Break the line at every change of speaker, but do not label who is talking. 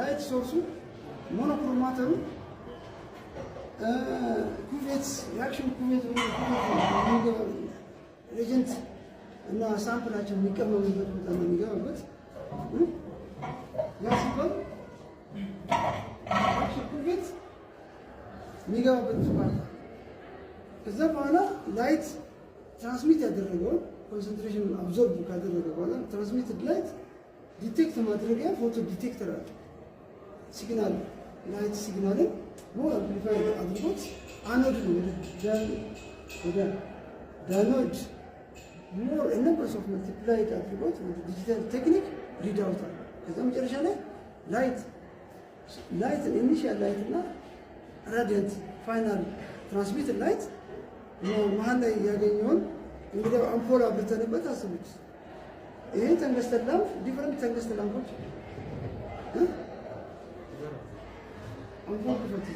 ላይት ሶርሱ ሞኖክሮማተሩ ኩቬት ሪአክሽን ኩቬት ኤጀንት እና ሳምፕላቸው የሚቀመሙበት ቦታ ነው የሚገባበት። ያ ሲባል ሪአክሽን ኩቬት የሚገባበት ማለት ከዛ በኋላ ላይት ትራንስሚት ያደረገውን ኮንሰንትሬሽን አብዞርብ ካደረገ በኋላ ትራንስሚትድ ላይት ዲቴክት ማድረጊያ ፎቶ ዲቴክተር አለ። ሲግናል ላይት ሲግናልን ሞር አምፕሊፋይ አድርጎት አኖድ ነው ወደ ዳኖድ ሞር ነምበርስ ኦፍ መልቲፕላይድ አድርጎት ወደ ዲጂታል ቴክኒክ ሪድ አውት አለ። ከዛ መጨረሻ ላይ ላይት ኢኒሺያል ላይት እና ራዲየንት ፋይናል ትራንስሚትድ ላይት መሀል ላይ ያገኘውን እንግዲህ አምፖል አብርተንበት አስቡት። ይሄ ተንገስተን ላምፕ ዲፈረንት ተንገስተን ላምፖች አምፖል ክፈት